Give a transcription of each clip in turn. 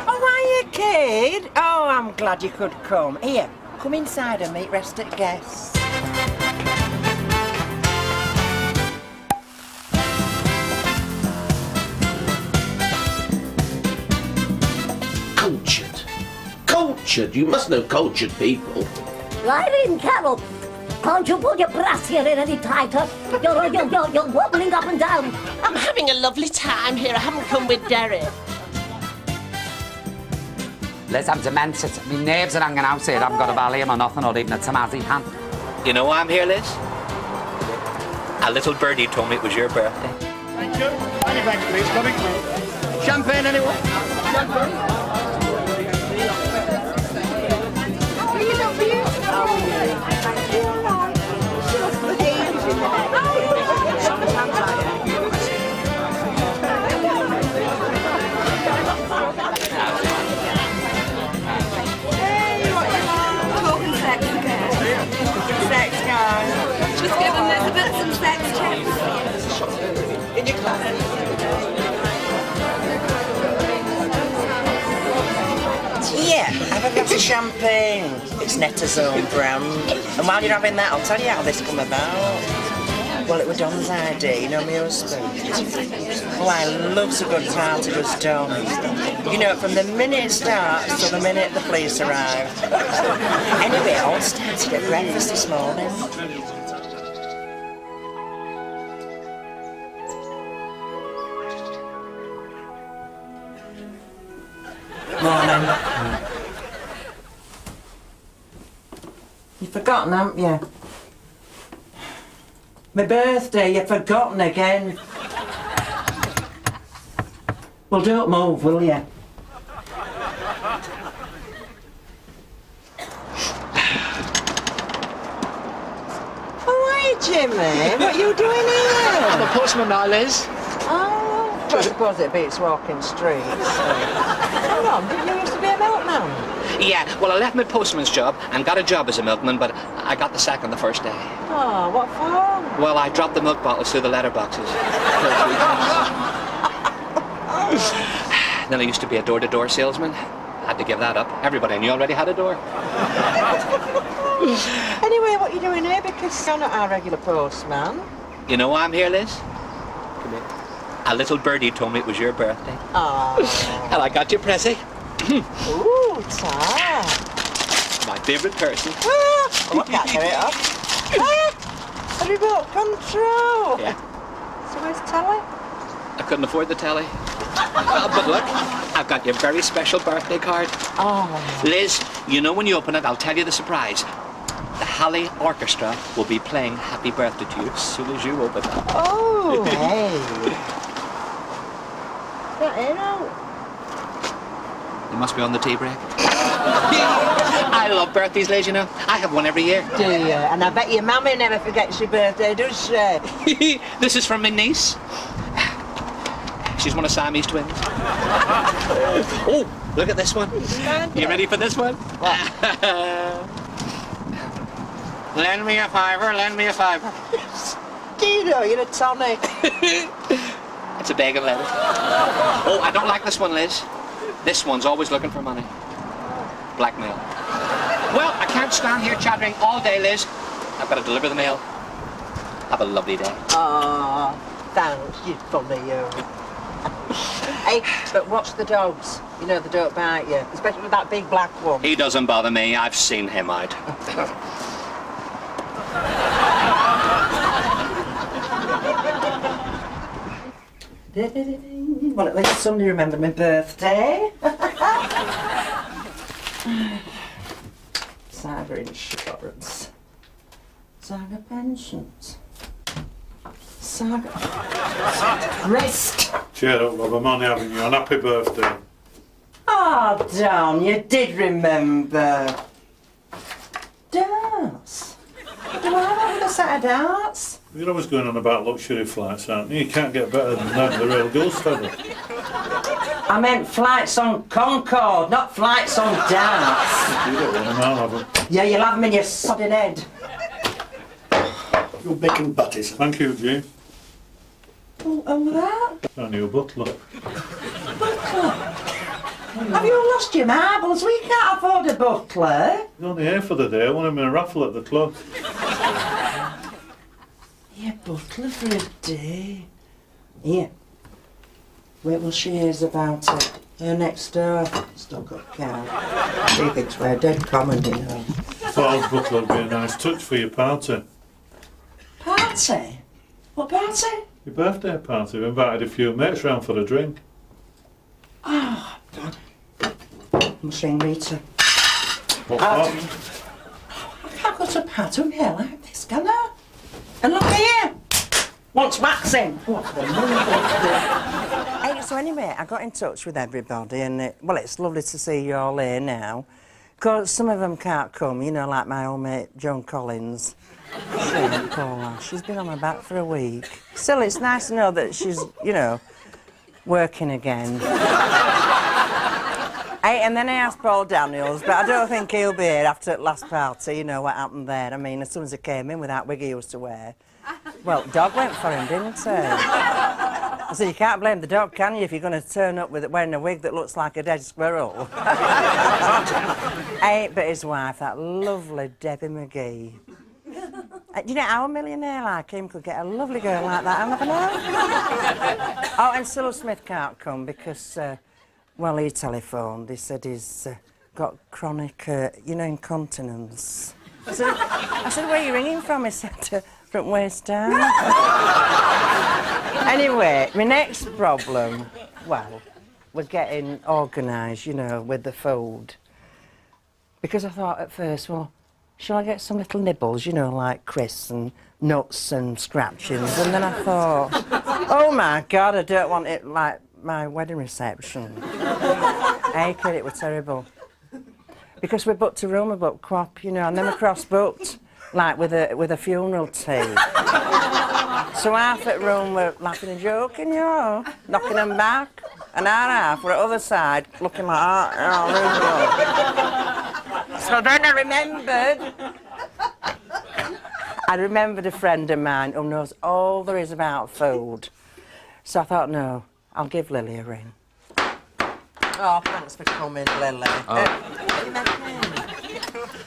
Oh, are you, kid? Oh, I'm glad you could come. Here, come inside and meet rest of guests. Cultured. Cultured. You must know cultured people. Irene Carroll, can't you pull your brassiere in any tighter? You're wobbling up and down. I'm having a lovely time here. I haven't come with Derek. Liz, I'm demented. My nerves are hanging out here. I haven't got a Valium or nothing, or even a Tamazepam. You know why I'm here, Liz? A little birdie told me it was your birthday. Thank you. Any thanks, please. Coming through. Champagne, anyone? Champagne. Just give Elizabeth some sex tips. In your class. Yeah, have a glass of champagne. It's Netazone brand. And while you're having that, I'll tell you how this come about. Well, it was Don's idea, you know, my husband. Oh, I loves a good Tartarus Don. You know, from the minute it starts to the minute the police arrive. Anyway, it all started at breakfast this morning. Morning. You've forgotten, haven't you? My birthday, you've forgotten again. Well, don't move, will you? Oh, hi, Jimmy. What are you doing here? I'm a postman now, Liz. Oh, I suppose it beats walking streets. Hang on, didn't you used to be a milkman? Yeah, well, I left my postman's job and got a job as a milkman, but I got the sack on the first day. Oh, what for? Well, I dropped the milk bottles through the letterboxes. Then I used to be a door-to-door salesman. Had to give that up. Everybody knew I already had a door. Anyway, what are you doing here? Because you're not our regular postman. You know why I'm here, Liz? Come here. A little birdie told me it was your birthday. Oh. And I got you a present. Ooh, Tad. My favourite person. Ah, oh, I can't get it off. Ah, a remote control. Yeah. So where's telly? I couldn't afford the telly. But look, I've got your very special birthday card. Oh. Liz, you know when you open it, I'll tell you the surprise. The Halley Orchestra will be playing Happy Birthday to you as soon as you open it. Oh, hey. That ain't out. You must be on the tea break. I love birthdays, Liz, you know. I have one every year. Do you? And I bet your mammy never forgets your birthday, does she? This is from my niece. She's one of Sammy's twins. Oh, look at this one. You ready for this one? Lend me a fiver, lend me a fiver. Do you know you're a tonic? It's a bag of lettuce. Oh, I don't like this one, Liz. This one's always looking for money. Blackmail. Well, I can't stand here chattering all day, Liz. I've got to deliver the mail. Have a lovely day. Oh, thanks, you funny you. Hey, but watch the dogs. You know they don't bite you, especially with that big black one. He doesn't bother me. I've seen him out. Well, at least somebody remembered my birthday. Cyber insurance. Saga pensions. Saga... Rest! Cheer up, love. I'm only having you on. Happy birthday. Oh, Don, you did remember. Darts? Do I have a set of darts? You're always going on about luxury flights, aren't you? You can't get better than that, the real Gulls feather. I meant flights on Concorde, not flights on darts. You don't want them, I'll have them. Yeah, you'll have them in your sodding head. You're bacon butties. Thank you, Jim. And that? Our new butler. Have you lost your marbles? We can't afford a butler. He's only here for the day. I won him in a raffle at the club. Yeah, butler for a day. Here. Wait till she hears about it. Her next door. Stuck up cow. She thinks we're dead common, you know. Thought butler would be a nice touch for your party. Party? What party? Your birthday party. We invited a few mates round for a drink. Oh, God. Must ring Rita. What? I can't go to a party with hair like this, can I? And look here! Wants waxing! Hey, so anyway, I got in touch with everybody and, it's lovely to see you all here now. Because some of them can't come, you know, like my old mate Joan Collins. Paula, she's been on my back for a week. Still, it's nice to know that she's, you know, working again. Hey, and then I asked Paul Daniels, but I don't think he'll be here after the last party, you know what happened there. I mean, as soon as he came in with that wig he used to wear, well, dog went for him, didn't he? I said, you can't blame the dog, can you, if you're going to turn up with it wearing a wig that looks like a dead squirrel? Hey, but his wife, that lovely Debbie McGee. Do you know how a millionaire like him could get a lovely girl like that? I never know. Oh, and Cyril Smith can't come because, well, he telephoned. He said he's got chronic, incontinence. I said, where are you ringing from? He said, from waist down. Anyway, my next problem, well, we're getting organised, you know, with the food. Because I thought at first, well, shall I get some little nibbles, you know, like crisps and nuts and scratchings? And then I thought, oh my God, I don't want it like my wedding reception. Hey, kid, it was terrible. Because we booked a room, we booked crop, you know, and then we cross-booked, like with a funeral tea. So half that room were laughing and joking, you know, knocking them back. And our half were at the other side, looking like that. So then I remembered a friend of mine who knows all there is about food. So I thought, no, I'll give Lily a ring. Oh, thanks for coming, Lily.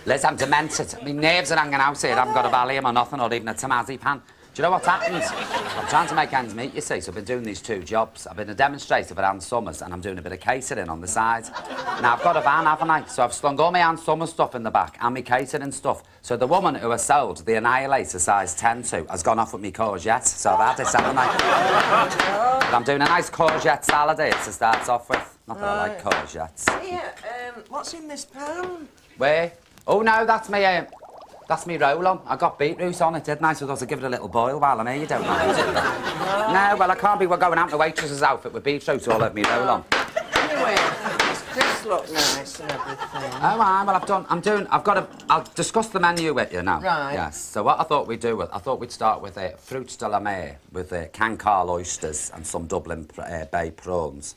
Liz, I'm demented. My nerves are hanging out here. I haven't got a Valium or nothing, or even a Temazepam. Do you know what's happened? I'm trying to make ends meet, you see, so I've been doing these two jobs. I've been a demonstrator for Ann Summers, and I'm doing a bit of catering on the side. Now, I've got a van, haven't I? So I've slung all my Ann Summers stuff in the back, and my catering stuff. So the woman who I sold the Annihilator size 10 to has gone off with me courgette, so I've had this, haven't I? But I'm doing a nice courgette salad here to start off with. Not that I like courgettes. Here, what's in this pan? Where? Oh, no, that's me roll-on. I got beetroot on it, didn't I? So I thought I'd give it a little boil while I'm here. You don't mind, do you? No, well, I can't be going out in the waitress's outfit with beetroot all over me roll-on. Anyway, this look nice and everything. Oh, well, I'll discuss the menu with you now. Right. Yes. So what I thought we'd do, I thought we'd start with fruits de la mer with Cancale oysters and some Dublin Bay prawns,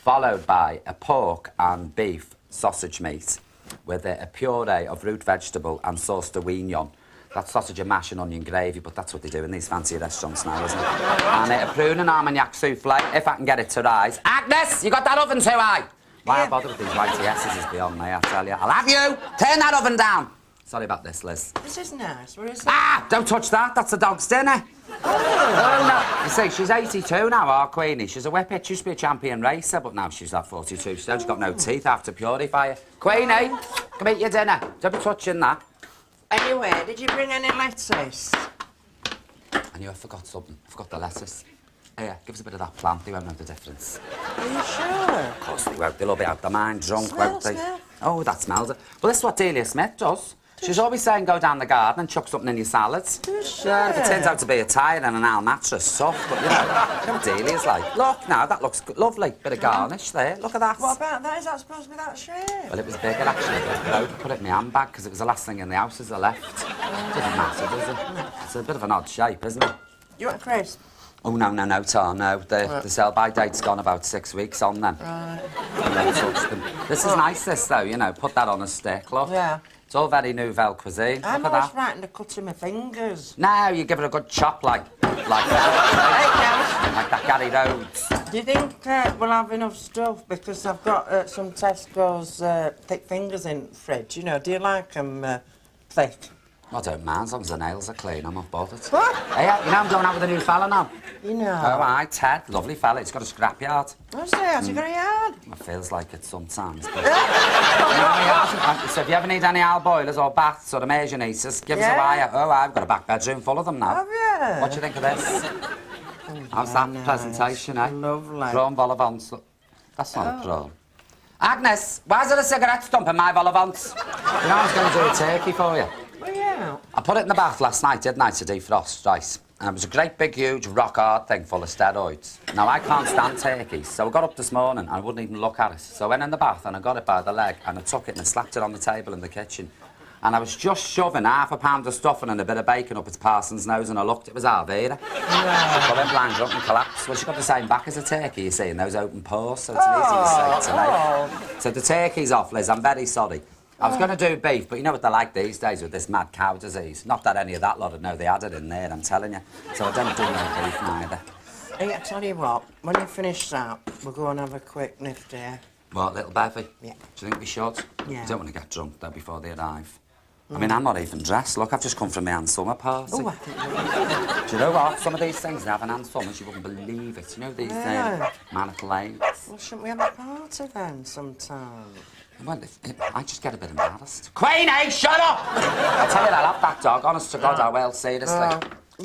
followed by a pork and beef sausage meat with a puree of root vegetable and sauce de wignon. That's sausage and mash and onion gravy, but that's what they do in these fancy restaurants now, isn't it? And a prune and Armagnac souffle, if I can get it to rise. Agnes, you got that oven too high? Why I bother with these YTSs is beyond me, I tell you. I'll have you! Turn that oven down! Sorry about this, Liz. This is nice. Where is it? Ah! Don't touch that. That's the dog's dinner. Oh, no. You see, she's 82 now, our Queenie. She's a whippet. She used to be a champion racer, but now she's at 42 stone. She's got no teeth. I have to purify her. Queenie, come eat your dinner. Don't be touching that. Anyway, did you bring any lettuce? I knew I forgot something. I forgot the lettuce. Here, give us a bit of that plant. They won't know the difference. Are you sure? Of course they won't. They'll all be out their mind, drunk, Smell, won't they? smell. Oh, that smells it. Well, this is what Delia Smith does. She's always saying go down the garden and chuck something in your salads. Sure. If it turns out to be a tire and an Al mattress, soft, but you know what Delia's like. Look, now, that looks good. Lovely. Bit of garnish there. Look at that. What about that? Is that supposed to be that shape? Well, it was bigger, actually. I put it in my handbag because it was the last thing in the house as I left. Doesn't matter, does it? It's a bit of an odd shape, isn't it? You want a crisp? Oh, no, Tom, no. The sell-by date's gone about 6 weeks on them. Right. This is nice, this, though, you know. Put that on a stick, look. Yeah. It's all very nouvelle cuisine. I'm look always at that. frightened of cutting my fingers. No, you give it a good chop like that. Hey, like that Gary Rhodes. Do you think we'll have enough stuff? Because I've got some Tesco's thick fingers in the fridge. You know, do you like them thick? I don't mind, as long as the nails are clean, I'm not bothered. What? Hey, you know I'm going out with a new fella now. You know. Oh, aye, Ted, lovely fella, he's got a scrapyard. What's that? Has he got a yard? It feels like it sometimes, but... So if you ever need any owl boilers or baths or imaginations, give us a wire. Oh, I've got a back bedroom full of them now. Have you? What do you think of this? How's that presentation, eh? Lovely. Prawn vol au vent. Look. That's not a prawn. Agnes, why is there a cigarette stump in my vol au vent? You know I was going to do a turkey for you. Well, yeah. I put it in the bath last night, didn't I, to defrost, right? And it was a great big, huge, rock-hard thing full of steroids. Now, I can't stand turkeys, so I got up this morning and I wouldn't even look at it. So I went in the bath and I got it by the leg and I took it and I slapped it on the table in the kitchen. And I was just shoving half a pound of stuffing and a bit of bacon up its parson's nose and I looked, it was Alvira. Yeah. So I went blind up and collapsed. Well, she's got the same back as a turkey, you see, in those open pores, so it's easy to say tonight. So the turkey's off, Liz, I'm very sorry. I was going to do beef, but you know what they're like these days with this mad cow disease? Not that any of that lot would know they had it in there, I'm telling you. So I don't do no beef neither. Hey, I tell you what, when you finish that, we'll go and have a quick nifty. What, little Bevy? Yeah. Do you think we should? Yeah. You don't want to get drunk, though, before they arrive. I mean, I'm not even dressed. Look, I've just come from my Aunt Summer party. Oh, I think Do you know what? Some of these things, they have an Aunt Summers, you wouldn't believe it. You know these mannequin lakes? well, shouldn't we have a party then sometime? Well, I just get a bit embarrassed. Queenie, shut up! I'll tell you that, I love that dog. Honest to God, I will, seriously.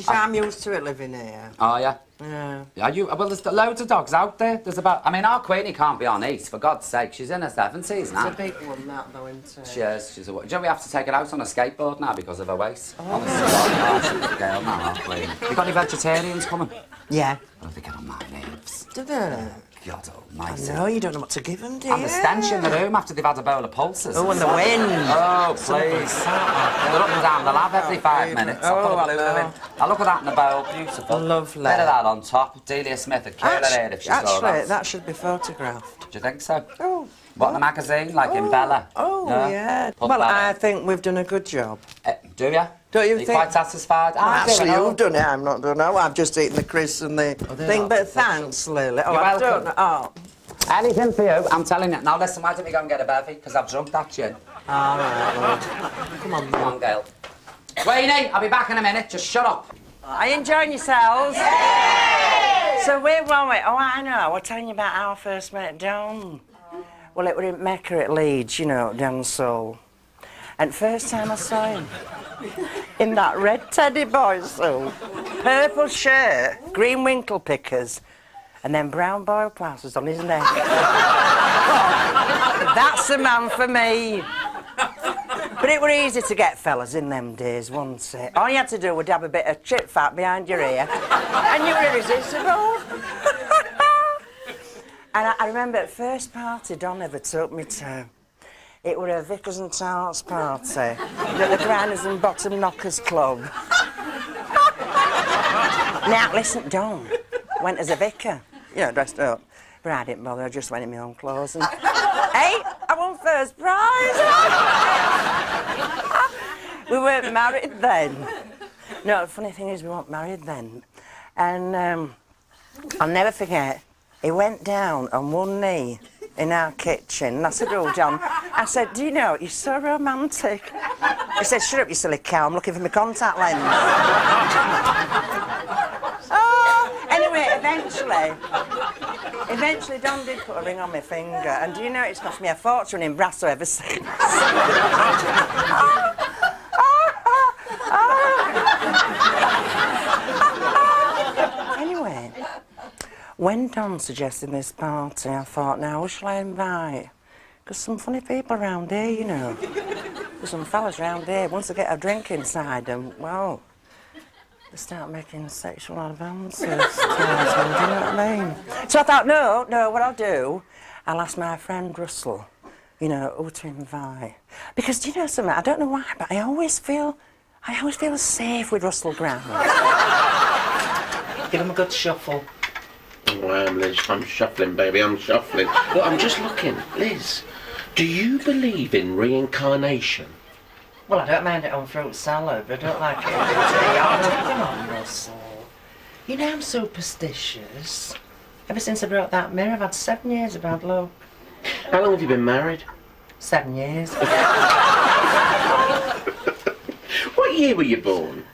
I'm used to it living here. Oh, yeah? Yeah. Are you? Well, there's loads of dogs out there. There's about... I mean, our Queenie can't be on eat, for God's sake. She's in her 70s now. It's a big one, that, though, isn't it? She is. She's a... Do you know we have to take her out on a skateboard now because of her waist? Honestly, God, she's a big girl now, our Queenie. You got any vegetarians coming? Yeah. Oh, they get on my nerves. Do they? God almighty. No, you don't know what to give them, do you? And the stench in the room after they've had a bowl of pulses. Oh, and the wind. Oh, please. They're up and down the lab every 5 minutes. I'll put a blue in. I'll look at that in the bowl. Beautiful. Lovely. Bit of that on top. Delia Smith would kill her here if she saw that. Actually, that should be photographed. Do you think so? Oh. What, in the magazine? Like in Bella? Oh, yeah. Put Well, that I think we've done a good job. do you? Don't you Are you think? quite satisfied? Actually, you've done it. I'm not done it. I've just eaten the crisps and the thing. But thanks, Lily. Oh, You're I've welcome. done. Oh. Anything for you, I'm telling you. Now listen, why don't we go and get a bevy? Because I've drunk that gin. All right, Lord. Come on, Come on, girl. Queenie, I'll be back in a minute. Just shut up. Are you enjoying yourselves? Yay! So where were we? Oh, I know. I was telling you about our first met Don. Well, it was in Mecca at Leeds, you know, down Seoul. And first time I saw him, in that red teddy boy suit, purple shirt, green winkle pickers, and then brown boil plasters on his neck. That's the man for me. But it were easy to get fellas in them days, wasn't it? All you had to do was have a bit of chip fat behind your ear, and you were irresistible. And I remember at first party Don ever took me to. It were a Vickers and Tarts party at the Grinders and Bottom Knockers Club. Now, listen, Don went as a vicar, you know, dressed up. But I didn't bother, I just went in my own clothes and... Hey, I won first prize! We weren't married then. No, the funny thing is we weren't married then. And I'll never forget, he went down on one knee in our kitchen. And I said, oh, John, I said, do you know, you're so romantic. He said, shut up, you silly cow, I'm looking for my contact lens. Oh, anyway, eventually Don did put a ring on my finger. And do you know, it's cost me a fortune in brass ever since. Anyway, when Don suggested this party, I thought, now, who shall I invite? Because some funny people around here, you know. There's some fellas around here, once they get a drink inside them, well, they start making sexual advances towards them, do you know what I mean? So I thought, no, what I'll do, I'll ask my friend Russell, you know, who to invite. Because, do you know something, I don't know why, but I always feel safe with Russell Grant. Give him a good shuffle. Oh, I am, Liz. I'm shuffling, baby. I'm shuffling. Look, I'm just looking. Liz, do you believe in reincarnation? Well, I don't mind it on fruit salad, but I don't like it on tea. Oh, come on, Russell. You know I'm superstitious. Ever since I broke that mirror, I've had 7 years of bad luck. How long have you been married? 7 years. What year were you born?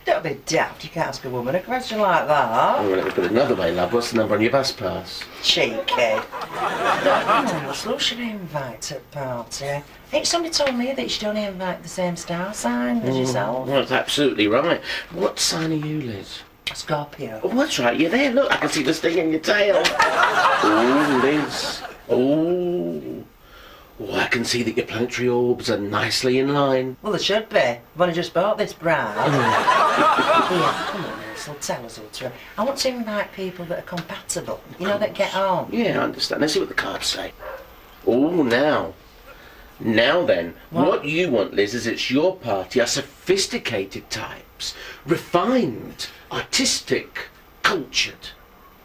Don't be daft, you can't ask a woman a question like that. Oh, well, let me put it another way, love. What's the number on your bus pass? Cheeky. What else love should I invite to a party? I think somebody told me that you should only invite the same star sign as yourself. Well, that's absolutely right. What sign are you, Liz? Scorpio. Oh, that's right, you're there. Look, I can see the sting in your tail. Oh, Liz. Oh. Oh, I can see that your planetary orbs are nicely in line. Well, they should be. I've only just bought this bride. Yeah, come on, Ursula, tell us, Ultra. I want to invite people that are compatible. You know, that get on. Yeah, I understand. Let's see what the cards say. Oh, now. Now then, what you want, Liz, is it's your party are sophisticated types. Refined, artistic, cultured.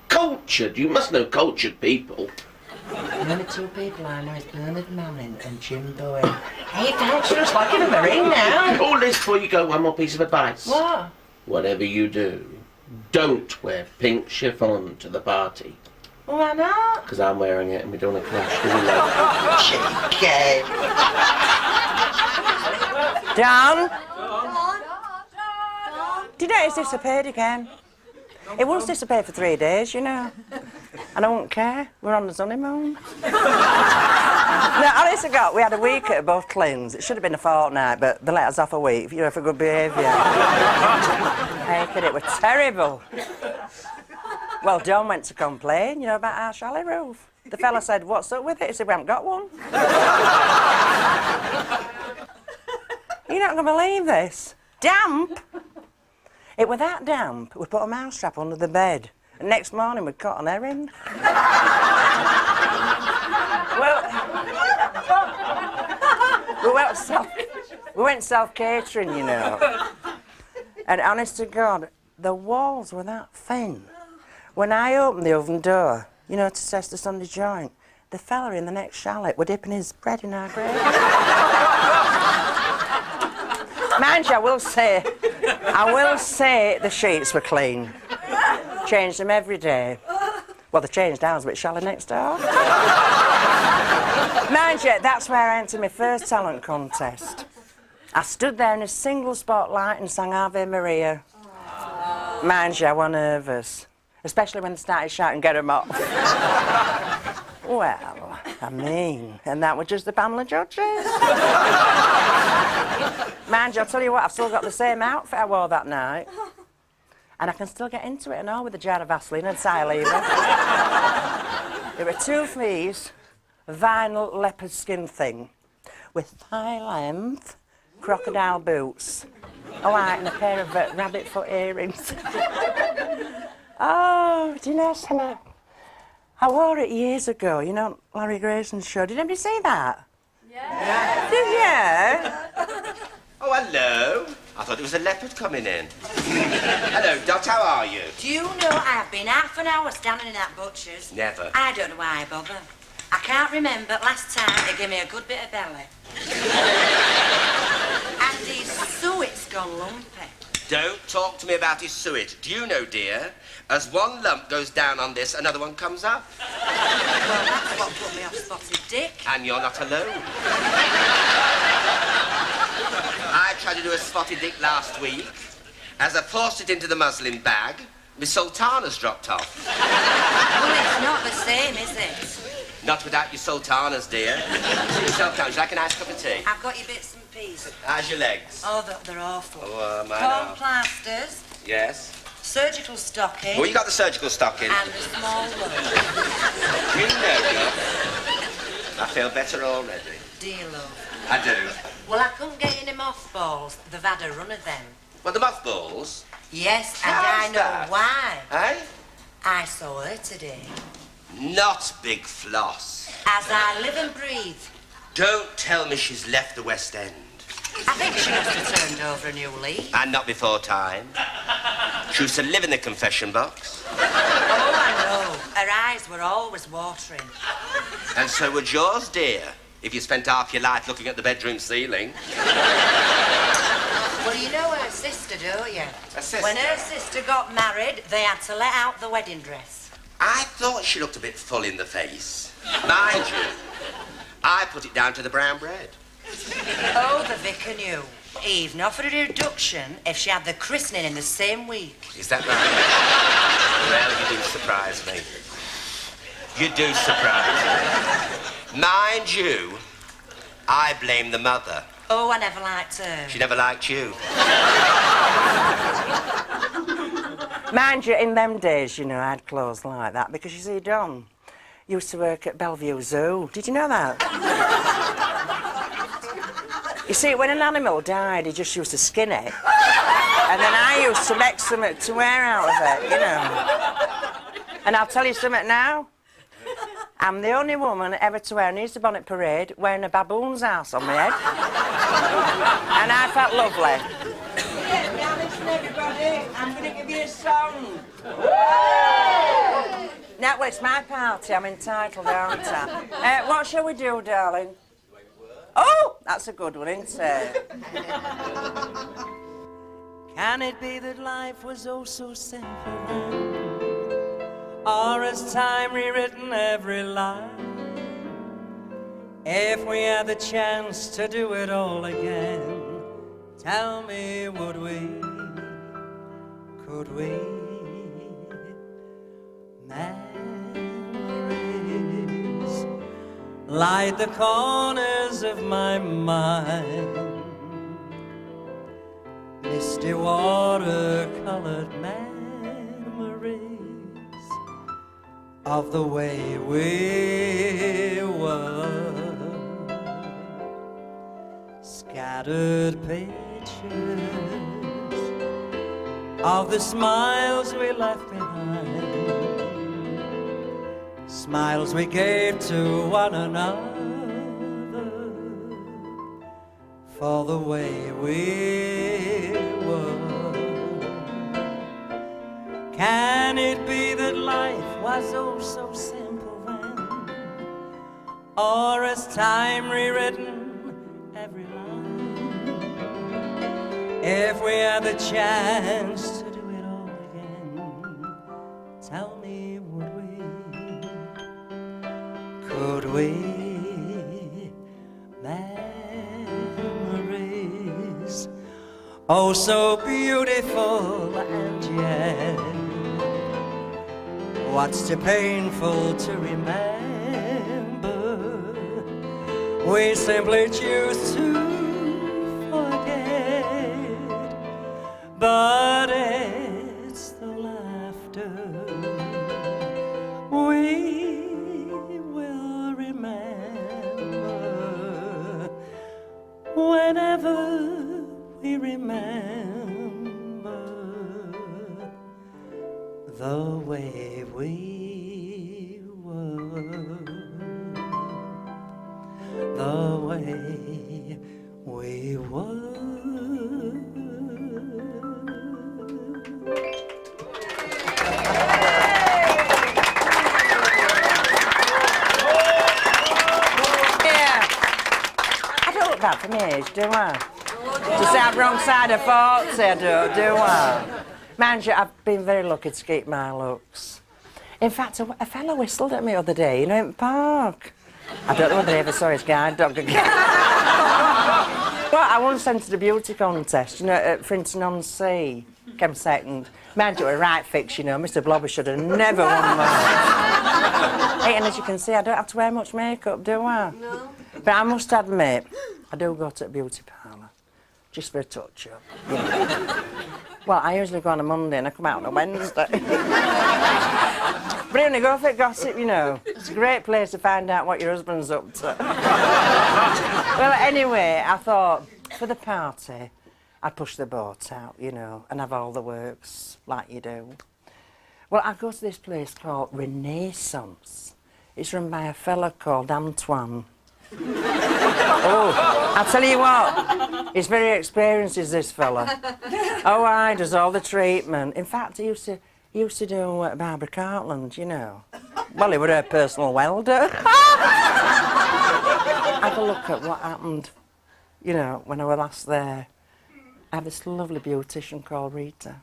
Cultured? You must know cultured people. The only two people I know is Bernard Manning and Jim Bowen. Hey, thanks, just like in a marine now. Oh, Liz, before you go, one more piece of advice. What? Whatever you do, don't wear pink chiffon to the party. Why not? Because I'm wearing it and we don't want to clash, do we, love? Cheeky. Dan? Did you notice it's disappeared again? It once disappeared for 3 days, you know. And I won't care. We're on the honeymoon. No, honest to God, we had a week at both Clins. It should have been a fortnight, but they let us off a week, you know, for good behaviour. It was terrible. Well, John went to complain, you know, about our chalet roof. The fella said, what's up with it? He said, we haven't got one. You're not going to believe this. Damp. It was that damp, we put a mousetrap under the bed. And next morning we caught an herring. we went self-catering, you know. And honest to God, the walls were that thin. When I opened the oven door, you know, to test the Sunday joint, the fella in the next chalet were dipping his bread in our gravy. Mind you, I will say the sheets were clean. Changed them every day. Well, they changed ours, but chalet next door. Mind you, that's where I entered my first talent contest. I stood there in a single spotlight and sang Ave Maria. Mind you, I was nervous. Especially when they started shouting, get 'em off. Well, I mean, and that was just the panel of judges. Mind you, I'll tell you what, I've still got the same outfit I wore that night. And I can still get into it and all with a jar of Vaseline and tile lever. There were 2 fees, vinyl leopard skin thing, with thigh-length crocodile boots. Oh, right, and a pair of rabbit foot earrings. Oh, do you know something? I wore it years ago, you know, Larry Grayson's show. Did anybody see that? Yeah. Did you? Oh, hello. I thought it was a leopard coming in. Hello, Dot, how are you? Do you know I've been half an hour standing in that butcher's? Never. I don't know why I bother. I can't remember last time they gave me a good bit of belly. And his suet's gone lumpy. Don't talk to me about his suet. Do you know, dear, as one lump goes down on this, another one comes up. Well, that's what put me off Spotted Dick. And you're not alone. I tried to do a Spotted Dick last week. As I forced it into the muslin bag, Miss Sultana's dropped off. Well, it's not the same, is it? Not without your sultanas, dear. Sit yourself down. Would you like a nice cup of tea? I've got your bits and pieces. How's your legs? Oh, they're awful. Oh, mine Torn are. plasters, Yes? surgical stocking, Well, you got the surgical stocking. and a small load. You know, I feel better already. Do you, love? I do. Well, I couldn't get any mothballs. They've had a run of them. Well, the mothballs? Yes, and How's I know that? why. Eh? I saw her today. Not Big Floss. As I live and breathe. Don't tell me she's left the West End. I think she must have turned over a new leaf. And not before time. She used to live in the confession box. Oh, I know. Her eyes were always watering. And so would yours, dear, if you spent half your life looking at the bedroom ceiling. Well, you know her sister, don't you? A sister? When her sister got married, they had to let out the wedding dress. I thought she looked a bit full in the face. Mind you, I put it down to the brown bread. Oh, the vicar knew. He even offered her a reduction if she had the christening in the same week. Is that right? Well, you do surprise me. You do surprise me. Mind you, I blame the mother. Oh, I never liked her. She never liked you. Mind you, in them days, you know, I had clothes like that because, you see, Don used to work at Bellevue Zoo. Did you know that? You see, when an animal died, he just used to skin it. And then I used to make something to wear out of it, you know. And I'll tell you something now. I'm the only woman ever to wear an Easter bonnet parade wearing a baboon's ass on my head. And I felt lovely. Now listen, everybody, I'm going to give you a song. Now, well, it's my party. I'm entitled, aren't I? What shall we do, darling? Oh, that's a good one, isn't it? Can it be that life was oh so simple then? Or has time rewritten every line? If we had the chance to do it all again, tell me, would we? Could we? Memories light the corners of my mind, misty water-colored memories of the way we were, scattered pictures of the smiles we left behind, smiles we gave to one another for the way we were. Can it be that life was oh so simple then? Or has time rewritten every line? If we had the chance to do it all again, tell me, would we? Could we? Memories, oh so beautiful, and yet what's too painful to remember, we simply choose to forget. But it's the laughter we will remember whenever we remember the way we were, the way we were. Yeah, I don't look bad for my age, do I? Just out wrong side of 40, I do I? Mind you, I've been very lucky to keep my looks. In fact, a fellow whistled at me the other day, you know, in the park. I don't know whether he ever saw his guide dog again. But I once entered a beauty contest, you know, at Frinton-on-Sea. Came second. Mind you, a right fix, you know. Mr. Blobby should have never won that. Hey, and as you can see, I don't have to wear much makeup, do I? No. But I must admit, I do go to a beauty parlour. Just for a touch-up. Yeah. Well, I usually go on a Monday and I come out on a Wednesday. But only go for gossip, you know. It's a great place to find out what your husband's up to. Well, anyway, I thought, for the party, I'd push the boat out, you know, and have all the works like you do. Well, I go to this place called Renaissance. It's run by a fella called Antoine. Oh, I'll tell you what, he's very experienced, is this fella. Oh, I does all the treatment. In fact, he used to do Barbara Cartland, you know. Well, he was her personal welder. Have a look at what happened, you know, when I was last there. I have this lovely beautician called Rita.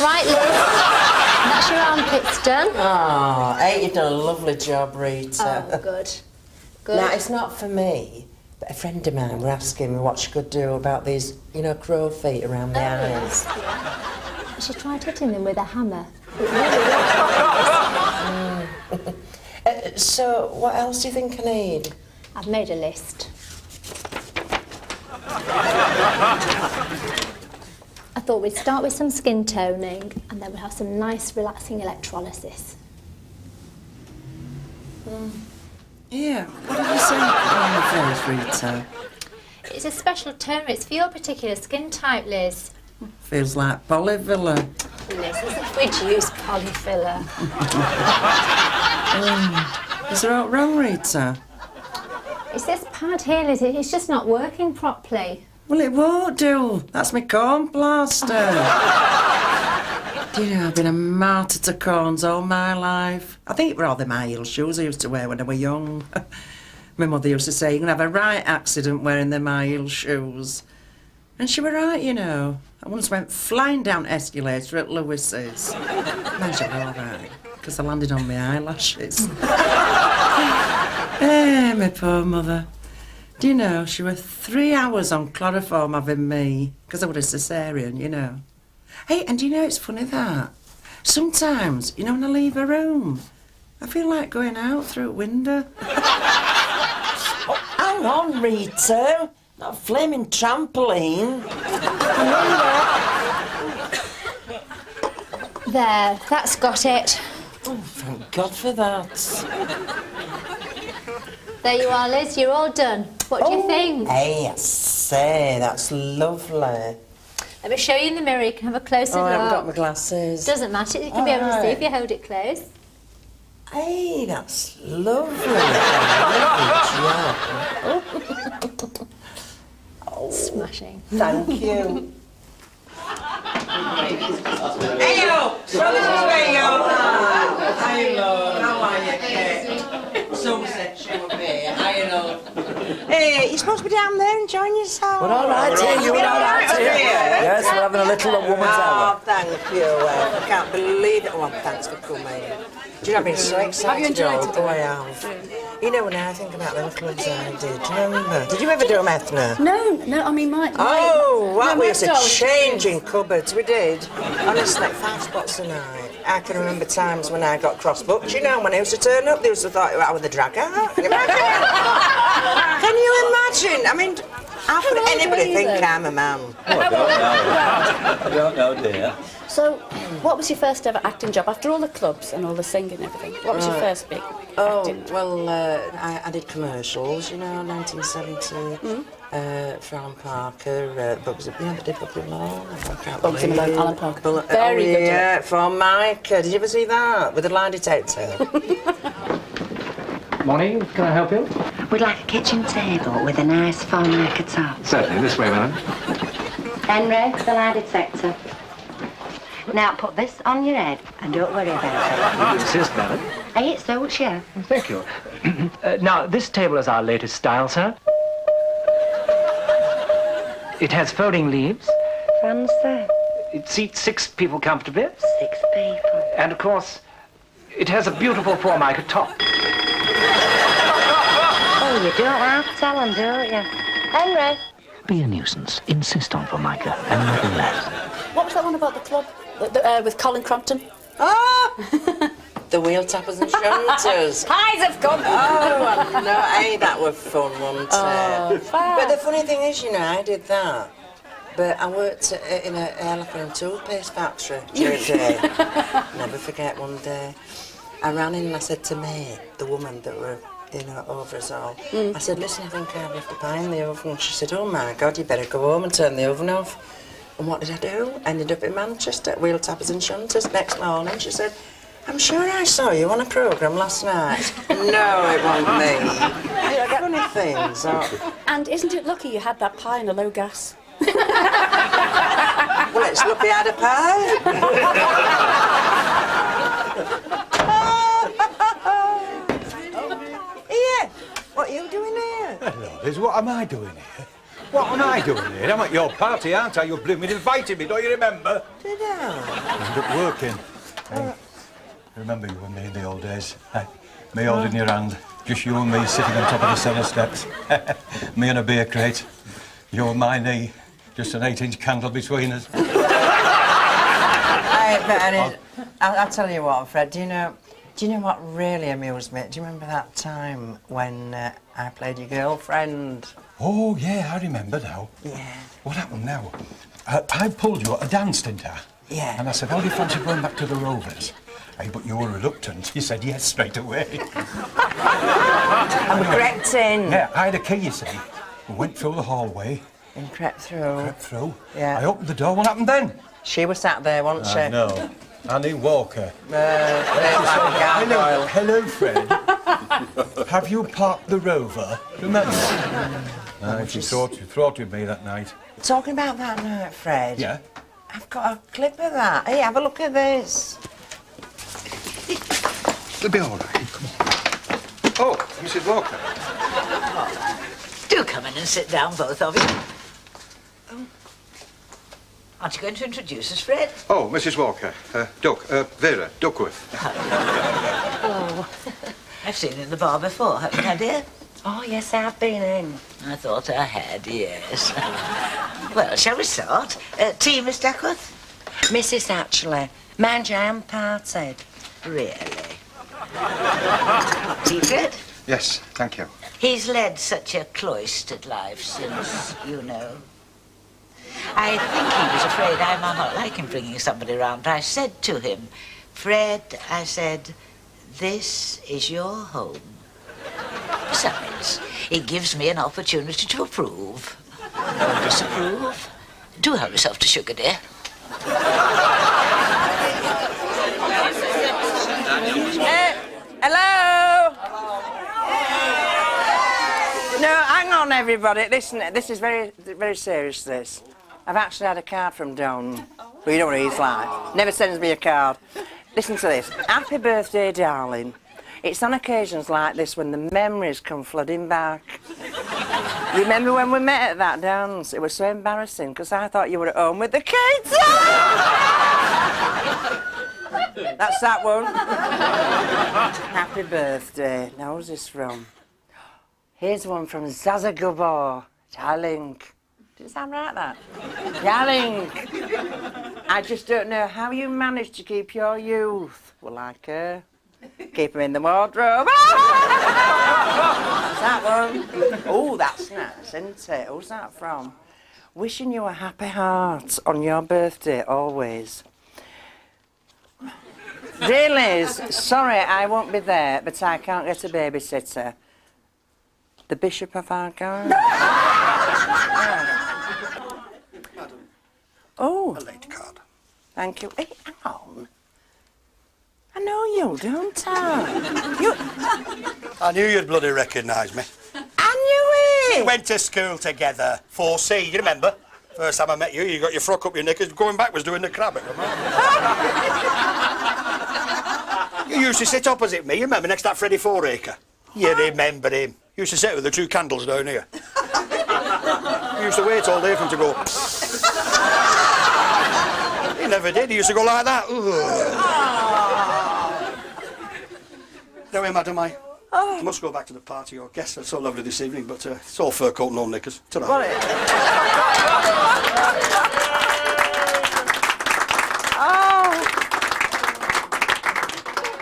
Right, Liz. That's your armpits done. Oh, hey, you've done a lovely job, Rita. Oh, good. Good. Now, it's not for me, but a friend of mine were asking me what she could do about these, you know, crow feet around the eyes. She tried hitting them with a hammer. So, what else do you think I need? I've made a list. I thought we'd start with some skin toning and then we'll have some nice relaxing electrolysis. Yeah, what did you say on the face, Rita? It's a special toner. It's for your particular skin type, Liz. Feels like polyfiller. Liz, as if we'd use polyfiller. Is there aught wrong, Rita? It's this pad here, Liz. It's just not working properly. Well, it won't do. That's my corn plaster. Do you know, I've been a martyr to corns all my life. I think it were all them high heel shoes I used to wear when I was young. My mother used to say, you're going to have a right accident wearing them high heel shoes. And she were right, you know. I once went flying down escalator at Lewis's. Imagine all right, because I landed on my eyelashes. My poor mother. Do you know, she was 3 hours on chloroform having me, because I was a caesarean, you know. Hey, and do you know, it's funny that sometimes, you know, when I leave a room, I feel like going out through a window. Oh, hang on, Rita. Not a flaming trampoline. There, that's got it. Oh, thank God for that. There you are, Liz. You're all done. What do you think? Hey, I say, that's lovely. Let me show you in the mirror. You can have a closer Oh, I look. haven't got my glasses. Doesn't matter. You can be able to see if you hold it close. Hey, that's lovely. Lovely job. Oh, smashing. Thank you. Hey, yo! So this is where you are. Hello, how are you, Kate? So said she would be. Hey, you're supposed to be down there enjoying yourself. We're all right here. You were all right here. Yes, we're having a little woman's hour. Oh, thank you. I can't believe it. Oh, thanks for coming. Do you know, I've been so excited all the way out. You know, when I think about them clubs I did, do you remember? Did you ever do them, Ethna? No, I mean, my Oh, what, no, we used to my change in cupboards, we did. Honestly, 5 spots a night. I can remember times when I got cross-booked, you know, when I used to turn up, they used to thought I was the drag out. Can you imagine? Can you imagine? I mean, how could anybody think I'm a man? Oh, I don't know, dear. So, what was your first ever acting job after all the clubs and all the singing and everything? What was your first big acting? Well, I did commercials, you know, 1970. For Alan Parker, Bugsy, you know, did Bugsy Malone? Bugsy Malone, Alan Parker. Very good. Yeah, for Micah. Did you ever see that? With a lie detector? Morning, can I help you? We'd like a kitchen table with a nice Formica top. Certainly, this way, madam. Henry, the lie detector. Now put this on your head and don't worry about You insist, madam. it. Hey, it suits you. Thank you. Now, this table is our latest style, sir. It has folding leaves. Fancy. It seats 6 people comfortably. 6 people. And, of course, it has a beautiful Formica top. Oh, you don't have to tell them, don't you? Henry. Be a nuisance. Insist on Formica, and nothing less. What was that one about the club with Colin Crompton? Ah! The wheel tappers and shunters. Pies have come. Oh, no, hey, that was fun, wasn't it? But the funny thing is, you know, I did that. But I worked in a hairlacquer and toothpaste factory during the day. Never forget one day. I ran in and I said to May, the woman that were, you know, over us all, I said, listen, I think I've left a pie in the oven. She said, oh my God, you better go home and turn the oven off. And what did I do? Ended up in Manchester, Wheel Tappers and Shunters. Next morning, she said, I'm sure I saw you on a programme last night. No, it wasn't me. Funny things. Oh. And isn't it lucky you had that pie in a low gas? Well, it's lucky I had a pie. What are you doing here? Hello, Liz, what am I doing here? What am I doing here? I'm at your party, aren't I? You blooming invited me, don't you remember? Did I? Ended up working. Hey, remember you and me in the old days? Hey, me holding your hand, just you and me sitting on top of the cellar steps. Me and a beer crate. You and my knee, just an 8-inch candle between us. I'll tell you what, Fred, do you know what really amused me? Do you remember that time when I played your girlfriend? Oh, yeah, I remember now. Yeah. What happened now? I pulled you at a dance, didn't I? Yeah. And I said, how do you fancy going back to the Rovers? Hey, but you were reluctant. You said yes straight away. I'm correcting. Yeah, I had a key, you see. We went through the hallway. And crept through. Crept through. Yeah. I opened the door. What happened then? She was sat there, wasn't she? No. Annie Walker. Hello, hello, Fred. Have you parked the Rover? Remember? She thought with me that night. Talking about that night, Fred. Yeah? I've got a clip of that. Hey, have a look at this. It'll be all right. Come on. Oh, Mrs. Walker. Do come in and sit down, both of you. Aren't you going to introduce us, Fred? Oh, Mrs. Walker. Vera Duckworth. Oh, I've seen you in the bar before, haven't I, dear? Oh, yes, I've been in. I thought I had, yes. Well, shall we start? Tea, Miss Duckworth? Mrs. actually. Mind you, I am partied. Really? Tea, Fred? Yes, thank you. He's led such a cloistered life since, you know. I think he was afraid I might not like him bringing somebody round. I said to him, Fred, I said, this is your home. Besides, it gives me an opportunity to approve or disapprove. Do help yourself to sugar, dear. Hello? No, hang on, everybody. Listen, this is very, very serious, this. I've actually had a card from Don. Well, you know what he's like. Never sends me a card. Listen to this. Happy birthday, darling. It's on occasions like this when the memories come flooding back. Remember when we met at that dance? It was so embarrassing because I thought you were at home with the kids. That's that one. Happy birthday. Now, who's this from? Here's one from Zazagubor. Darling. Did it sound right, that? Darling. I just don't know how you managed to keep your youth. Well, like her. Keep them in the wardrobe. That's that one. Oh, that's nice, isn't it? Who's that from? Wishing you a happy heart on your birthday, always. Dear Liz, sorry I won't be there, but I can't get a babysitter. The Bishop of Argyle. Oh. A late card. Thank you. Hey, hang on. I know you, don't I? I knew you'd bloody recognise me. I knew it! We went to school together, 4C, you remember? First time I met you, you got your frock up your knickers, going backwards doing the crab at the You used to sit opposite me, you remember, next to that Freddie Fouracre? You remember him. You used to sit with the two candles down here. You used to wait all day for him to go. He never did, he used to go like that. Anyway, madam, I must go back to the party. Your guests are so lovely this evening, but it's all fur coat, no knickers. Ta-ra.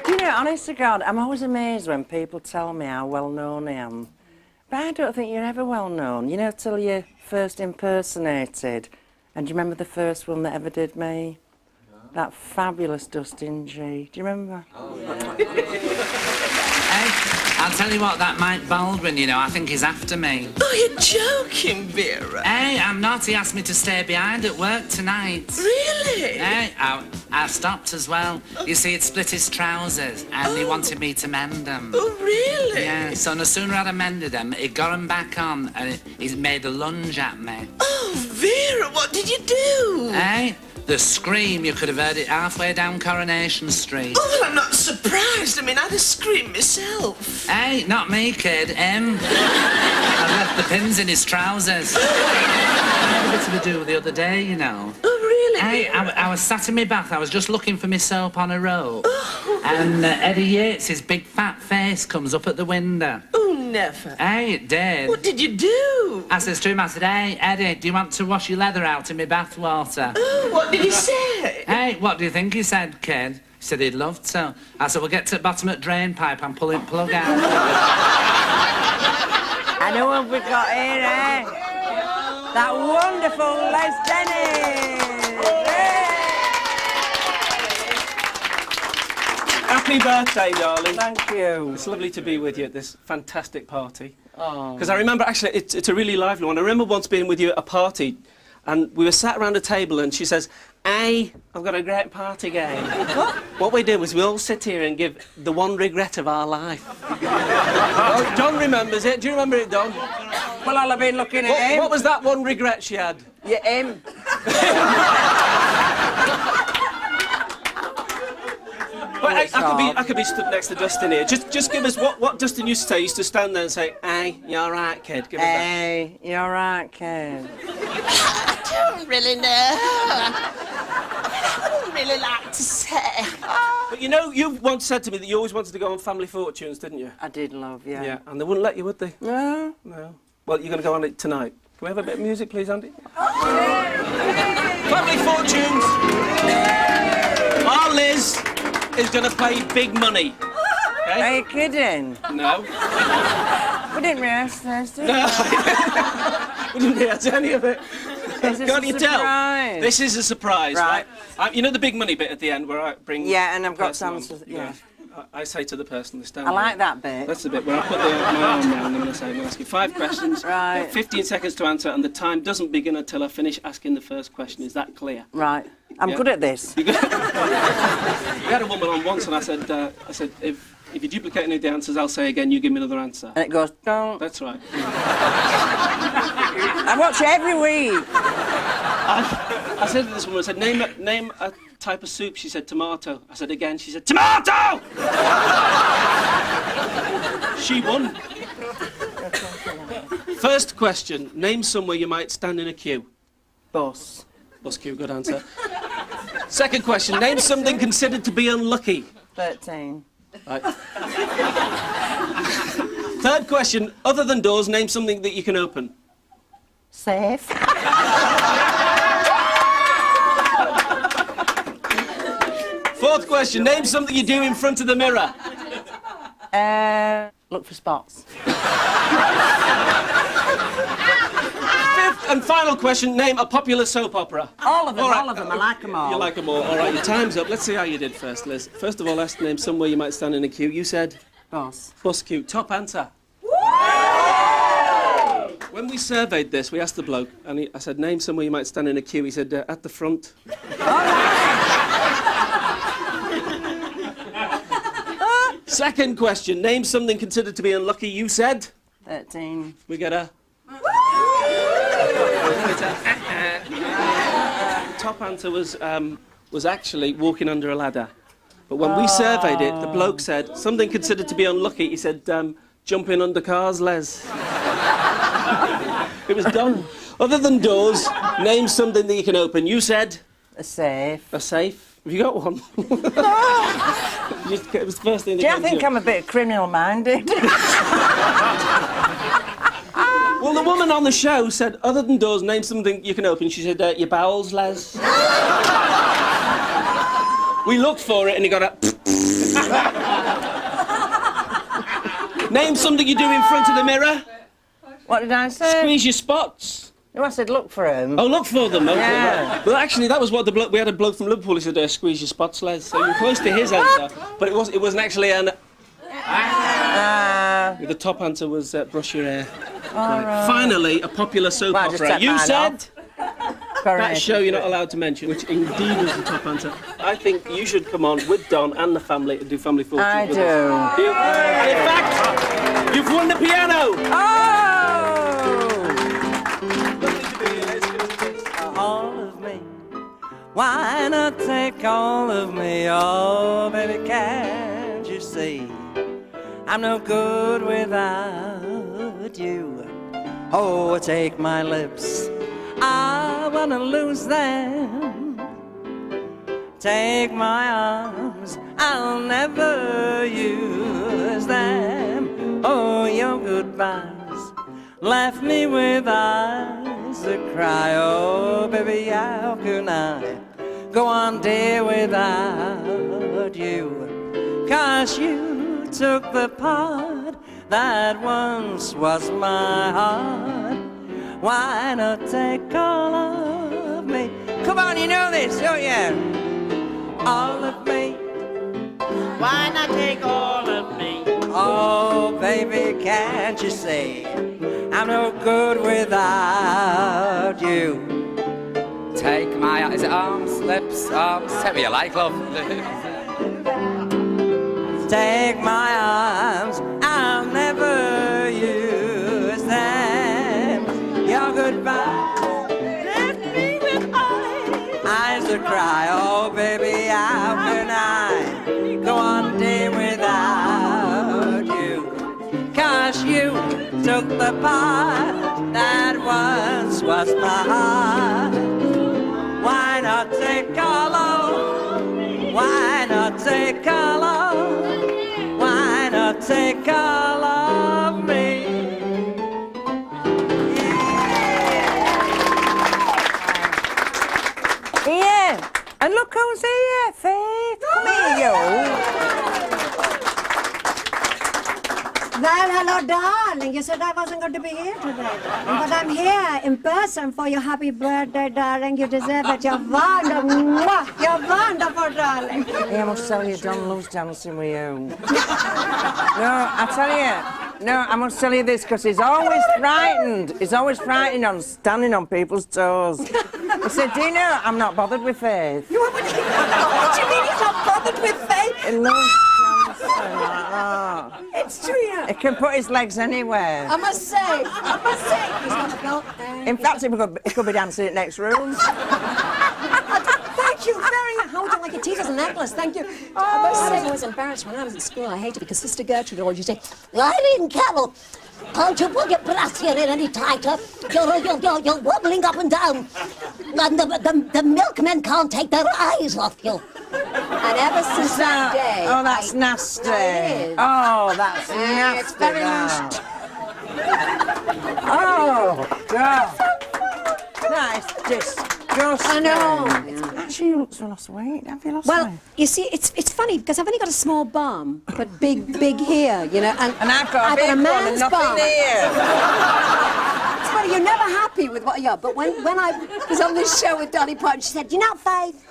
You know, honest to God, I'm always amazed when people tell me how well known I am. But I don't think you're ever well known. You know, till you're first impersonated. And do you remember the first one that ever did me? No. That fabulous Dustin G. Do you remember? Oh, hey, I'll tell you what, that Mike Baldwin, you know, I think he's after me. Oh, you're joking, Vera. Hey, I'm not. He asked me to stay behind at work tonight. Really? Hey, I stopped as well. You see, he'd split his trousers and he wanted me to mend them. Oh, really? Yeah, so no sooner had I mended them, he got them back on and he made a lunge at me. Oh. Oh, Vera, what did you do? Eh? The scream, you could have heard it halfway down Coronation Street. Oh, well, I'm not surprised. I mean, I'd have screamed myself. Hey, not me, kid. I left the pins in his trousers. I had a bit of a do the other day, you know. Oh, really? Hey, I was sat in my bath. I was just looking for my soap on a rope. And Eddie Yates, his big fat face, comes up at the window. Oh, never. Hey, it did. What did you do? I says to him, I said, hey, Eddie, do you want to wash your leather out in my bath water? Oh, what did he say? Hey, what do you think he said, kid? He said he'd love to. I said, we'll get to the bottom of the drain pipe and pull it plug out. I know what we've got here, eh? That wonderful Les Dennis! Happy birthday, darling. Thank you. It's lovely to be with you at this fantastic party. Oh. Because I remember, actually, it's a really lively one. I remember once being with you at a party, and we were sat around a table, and she says, hey, I've got a great party game. What we did was we all sit here and give the one regret of our life. Oh, Don remembers it. Do you remember it, Don? Well, I'll have been looking at him. What was that one regret she had? Yeah, him. But I could be stood next to Dustin here. Just give us what Dustin used to say. He used to stand there and say, hey, you all right, kid? Give us that. Hey, you all right, kid? I don't really know. I wouldn't really like to say. But you know, you once said to me that you always wanted to go on Family Fortunes, didn't you? I did, love, yeah. Yeah, and they wouldn't let you, would they? No. No. Well, you're going to go on it tonight. Can we have a bit of music, please, Andy? Family Fortunes! Our Liz is going to play big money. Okay? Are you kidding? No. We didn't rehearse this, did we? No. We didn't rehearse any of it. Is this Can't a you surprise? tell? This is a surprise, Right. You know the big money bit at the end where I bring... Yeah, and I've got person on? some... Yeah. I say to the person this time. I like that bit. That's the bit where I put my arm round them and I say, I'm going to ask you 5 questions. Right. You have 15 seconds to answer, and the time doesn't begin until I finish asking the first question. Is that clear? Right. I'm Yeah. good at this. We had a woman on once, and I said, if you duplicate any of the answers, I'll say again, you give me another answer. And it goes, don't. That's right. I watch it every week. I said to this woman, I said, name a type of soup. She said, tomato. I said again, she said, tomato! She won. First question, name somewhere you might stand in a queue. Bus. Bus queue, good answer. Second question, name something considered to be unlucky. 13. Right. Third question, other than doors, name something that you can open. Safe. Fourth question, name something you do in front of the mirror. Look for spots. Fifth and final question, name a popular soap opera. All of them, All right. all of them. I like them all. You like them all. All right, your time's up. Let's see how you did first, Liz. First of all, let's name somewhere you might stand in a queue. You said? Bus. Bus queue. Top answer. When we surveyed this, we asked the bloke, and I said, name somewhere you might stand in a queue. He said, at the front. Second question, name something considered to be unlucky. You said? 13. We get a... Top answer was actually walking under a ladder. But when we surveyed it, the bloke said, something considered to be unlucky, he said, jumping under cars, Les. It was done. Other than doors, name something that you can open. You said? A safe. A safe? Have you got one? It was the first thing that Do you came to think I'm a bit criminal-minded? Well, the woman on the show said, other than doors, name something you can open. She said, your bowels, Les. We looked for it and he got a... Name something you do in front of the mirror. What did I say? Squeeze your spots. No, I said look for them. Oh, look for them. Okay, Yeah. right. Well, actually, that was what the bloke... We had a bloke from Liverpool who said, squeeze your spots, Les. So you were close to his answer, but it wasn't actually an... The top answer was brush your hair. Right. Finally, a popular soap Well, I just opera. took You mine said... off. That show you're not allowed to mention, which indeed was the top answer. I think you should come on with Don and the family and do Family Fortunes. I with do. us. And in fact, you've won the piano! Oh! Lovely to be here. It's all of me? Why not take all of me? Oh, baby, can't you see? I'm no good without you. Oh, take my lips, I wanna lose them. Take my arms, I'll never use them. Oh, your goodbyes left me with eyes that cry. Oh, baby, how can I go on, dear, without you? 'Cause you took the part that once was my heart. Why not take all of me? Come on, you know this, don't you? All of me. Why not take all of me? Oh, baby, can't you see? I'm no good without you. Take my... Is it arms, lips, arms? Take me you like, love. Take my arms, I'll never use them. Your goodbye left me with eyes that cry. Oh, baby, how can I go on, dear, without you? 'Cause you took the part that once was my heart. Why not take all of? Why not take all of? Why not take all of me? Yeah, and look who's here, Faith. Come here, you. Well, hello, darling. You said I wasn't going to be here today. But I'm here in person for your happy birthday, darling. You deserve it. You're wonderful. You're wonderful, darling. Yeah, I must tell you, Don loves dancing with you. No, I tell you. No, I must tell you this, because he's always frightened. He's always frightened on standing on people's toes. He said, do you know, I'm not bothered with Faith. What do you mean he's not bothered with Faith? He loves dancing like that. It's true. He can put his legs anywhere. I must say, he's got to go there. In fact, he could be dancing in the next room. Thank you very much. How would you like a teacher's necklace? Thank you. I must say, I was embarrassed when I was at school. I hated it because Sister Gertrude always used to say, Eileen Carroll, can't you pull your brassiere in any tighter? You're wobbling up and down. And the milkmen can't take their eyes off you. And ever since that day... Oh, that's nasty. Oh, that's nasty. It's very nasty. Oh, God. That is disgusting. I know. Actually, you look so lost weight. Have you lost Well, weight? you see, it's funny because I've only got a small bum, but big here, you know. And I've got a big a one man's and nothing bum. there. It's funny, you're never happy with what you are. But when I was on this show with Dolly Parton, she said, you know, Faith,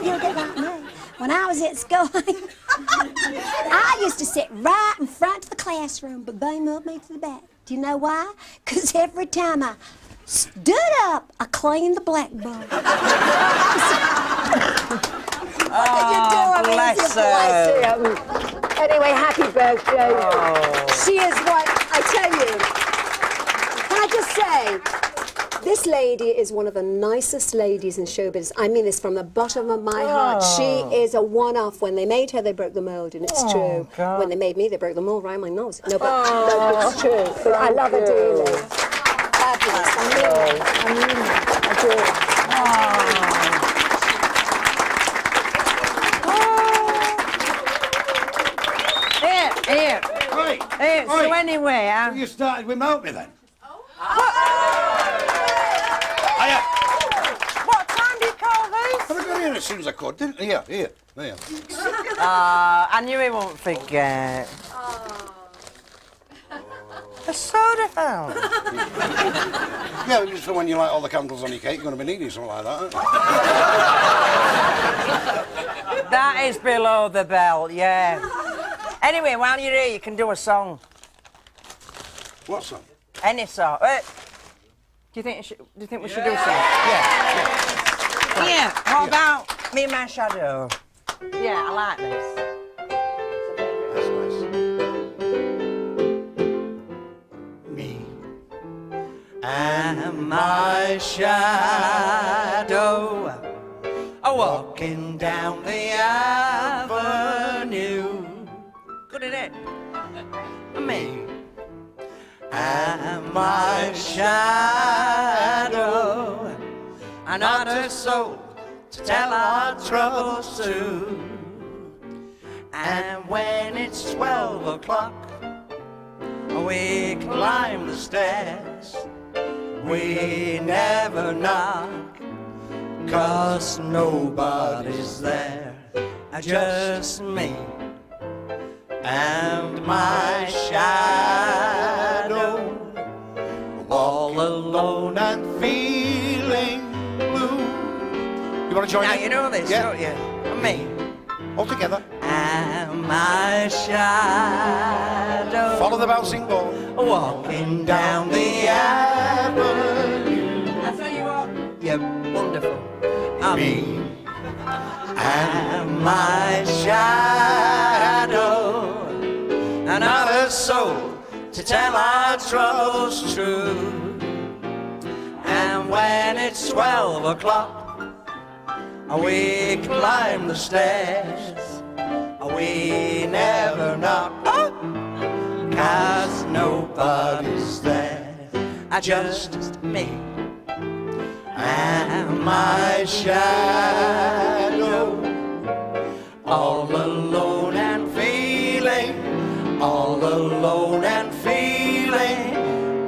you'll get like me. When I was at school, I used to sit right in front of the classroom, but they moved me to the back. Do you know why? Because every time I stood up, I cleaned the blackboard. Oh, bless her. Anyway, happy birthday. She is what, I tell you. Can I just say, this lady is one of the nicest ladies in show business. I mean this from the bottom of my heart. She is a one-off. When they made her, they broke the mold, and it's true. God. When they made me, they broke the mold right in my nose. No, but it's true. But I love her dearly. Fabulous. I mean it. I do. Here. Right. Here, so anyway... So you started without me then? What time do you call this? I got here as soon as I could, didn't I? Here. There. I knew he won't forget. A soda fountain. Yeah, just for when you light all the candles on your cake, you're going to be needing something like that, aren't you? That is below the belt, yeah. Anyway, while you're here, you can do a song. What song? Any song. Do you think we should do a song? Yeah. What about Me and My Shadow? Yeah, I like this. That's nice. Me and am my shadow, walking down the avenue. Good at it. Me. Am my shadow, and not a soul to tell our troubles to. And when it's 12 o'clock, we climb the stairs. We never knock, 'cause nobody's there. Just me and my shadow, all alone and feeling blue. You want to join now in? You know this, don't you? Me. All together. And my shadow. Follow the bouncing ball. Walking down the avenue. That's how you are. You're wonderful. Me. And my shadow. And not a soul to tell our troubles true. And when it's 12 o'clock, we climb the stairs. We never knock, 'cause nobody's there. Just me and my shadow, all alone and feeling, all alone and feeling,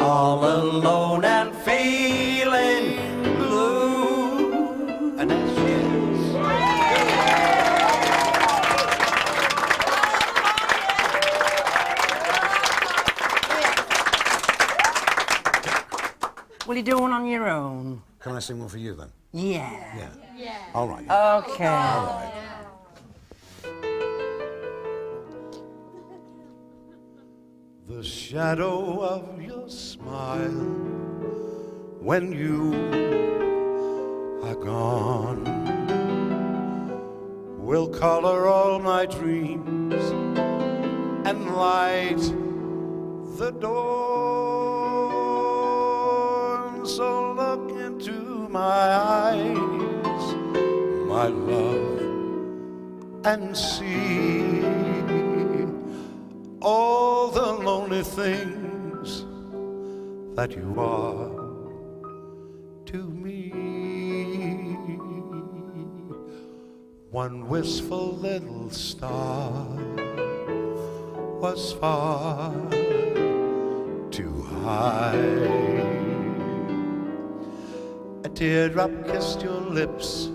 all alone and feeling blue. And that's What are you doing on your own? Can I sing one for you then? Yeah. Yeah. All right. Okay. All right. The shadow of your smile when you are gone will color all my dreams and light the dawn. So look into my eyes, my love, and see all the lonely things that you are to me. One wistful little star was far too high. A teardrop kissed your lips,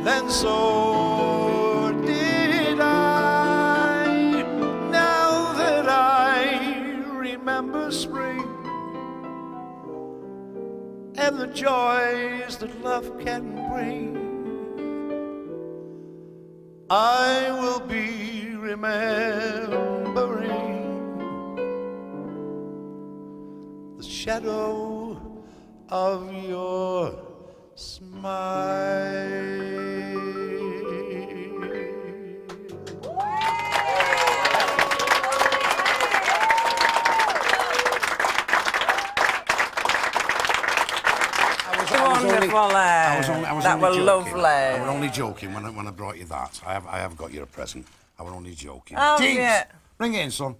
then so did I. Now that I remember spring and the joys that love can bring, I will be remembering the shadow of your smile. That was lovely. I was only joking when I brought you that. I have got you a present. I was only joking. Oh, Deeds, yeah. bring it in, son.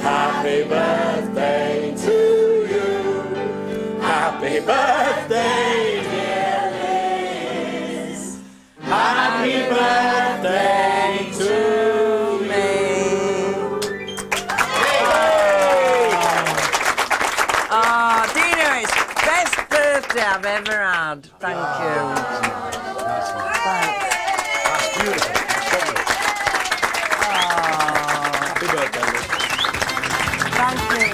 Happy birthday to you. Happy birthday, dear Liz. Happy birthday to me. Oh, Dino, it's the best birthday I've ever had. Thank you. Thanks. That's beautiful. Happy birthday, Liz. Thank you.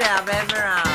I've ever had.